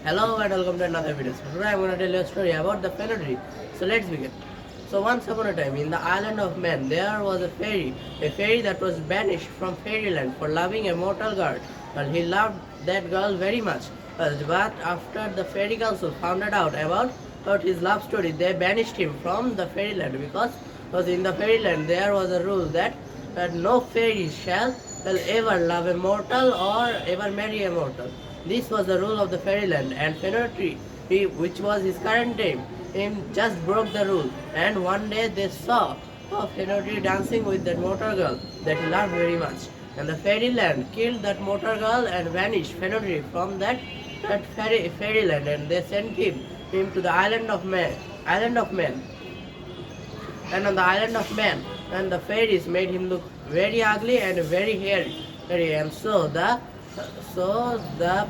Hello and welcome to another video. So today I'm going to tell you a story about the Fenoderee. So let's begin. So once upon a time in the island of men there was a fairy that was banished from fairyland for loving a mortal girl. And he loved that girl very much. But after the fairy council found out about his love story, they banished him from the fairyland because in the fairyland there was a rule that no fairy shall ever love a mortal or ever marry a mortal. This was the rule of the fairyland, and Fenoderee, which was his current name, just broke the rule. And one day they saw Fenoderee dancing with that mortal girl that he loved very much. And the fairyland killed that mortal girl and vanished Fenoderee from that fairyland, and they sent him to the island of men. And on the island of man, and the fairies made him look very ugly and very hairy. And so the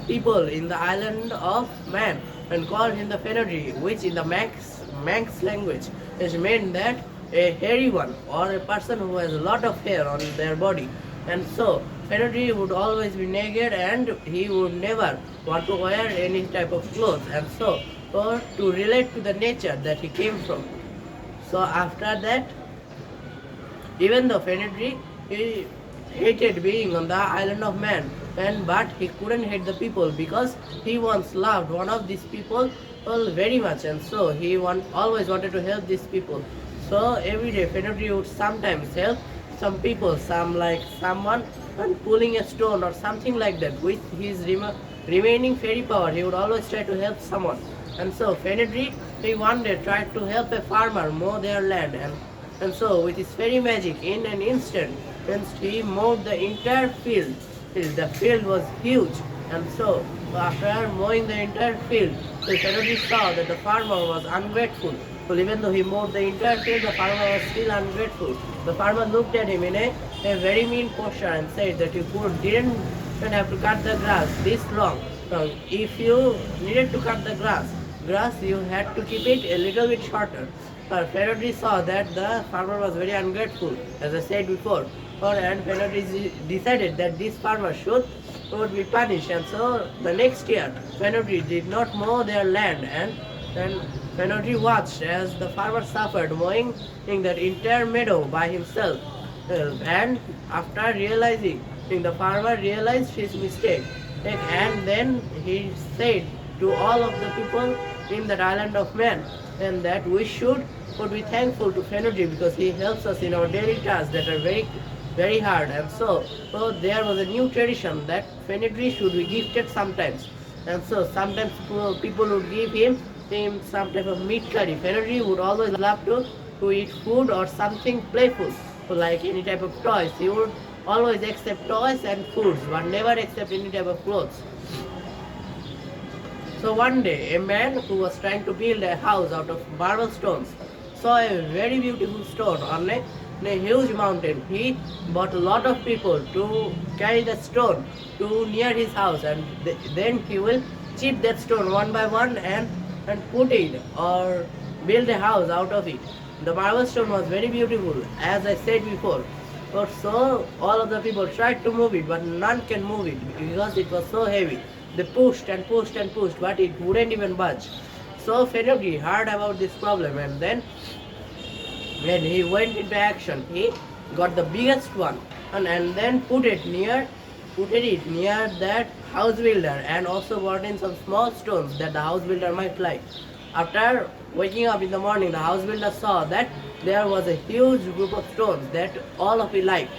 people in the island of man and called him the Fenoderee, which in the Manx language is meant that a hairy one or a person who has a lot of hair on their body. And so Fenoderee would always be naked and he would never want to wear any type of clothes. And so, or to relate to the nature that he came from. So after that, even though Fenoderee he hated being on the island of man, but he couldn't hate the people because he once loved one of these people very much, and so he always wanted to help these people. So every day Fenoderee would sometimes help some people, someone pulling a stone or something like that. With his remaining fairy power, he would always try to help someone. And so Fenoderee he one day tried to help a farmer mow their land, and so with his fairy magic, in an instant, he mowed the entire field. The field was huge, and so after mowing the entire field, the Fenoderee saw that the farmer was ungrateful. So even though he mowed the entire field, the farmer was still ungrateful. The farmer looked at him in a very mean posture and said that you didn't have to cut the grass this long. So if you needed to cut the grass, you had to keep it a little bit shorter. Fenoderee saw that the farmer was very ungrateful, as I said before, and Fenoderee decided that this farmer would be punished. And so the next year, Fenoderee did not mow their land, and Fenoderee watched as the farmer suffered mowing that entire meadow by himself. And after realizing, the farmer realized his mistake, and then he said to all of the people in that island of man, and that we would be thankful to Fenoderee because he helps us in our daily tasks that are very very hard. And so there was a new tradition that Fenoderee should be gifted sometimes. And so sometimes people would give him some type of meat curry. Fenoderee would always love to eat food or something playful, so like any type of toys. He would always accept toys and foods, but never accept any type of clothes. So one day, a man who was trying to build a house out of marble stones saw a very beautiful stone on a huge mountain. He bought a lot of people to carry that stone to near his house, and then he will chip that stone one by one and put it or build a house out of it. The marble stone was very beautiful, as I said before. So all of the people tried to move it, but none can move it because it was so heavy. They pushed and pushed and pushed, but it wouldn't even budge. So Fenoderee heard about this problem, and then when he went into action, he got the biggest one and then put it near that house builder, and also brought in some small stones that the house builder might like. After waking up in the morning, the house builder saw that there was a huge group of stones that all of it liked.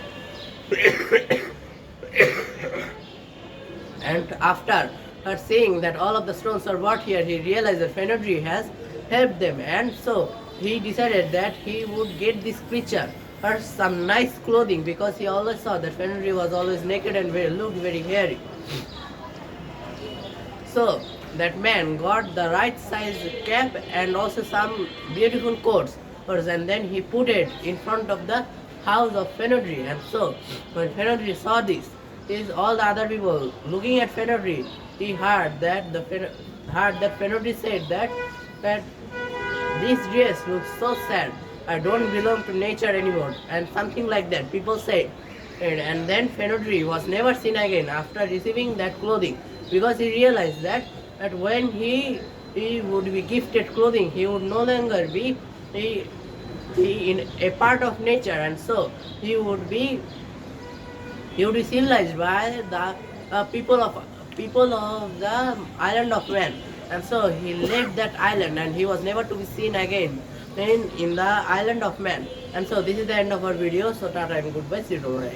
And after seeing that all of the stones are brought here, he realized that Fenoderee has helped them, and so he decided that he would get this creature some nice clothing, because he always saw that Fenoderee was always naked and looked very hairy. So that man got the right size cap and also some beautiful coats, and then he put it in front of the house of Fenoderee. And so when Fenoderee saw this, all the other people looking at Fenoderee, he heard that Fenoderee said that this dress looks so sad. I don't belong to nature anymore, and something like that. People said, and then Fenoderee was never seen again after receiving that clothing, because he realized that that when he would be gifted clothing, he would no longer be he, he in a part of nature, and so he would be he would be civilized by the people of the island of man, and so he left that island, and he was never to be seen again in the island of man. And so this is the end of our video. So tata and goodbye. See you tomorrow.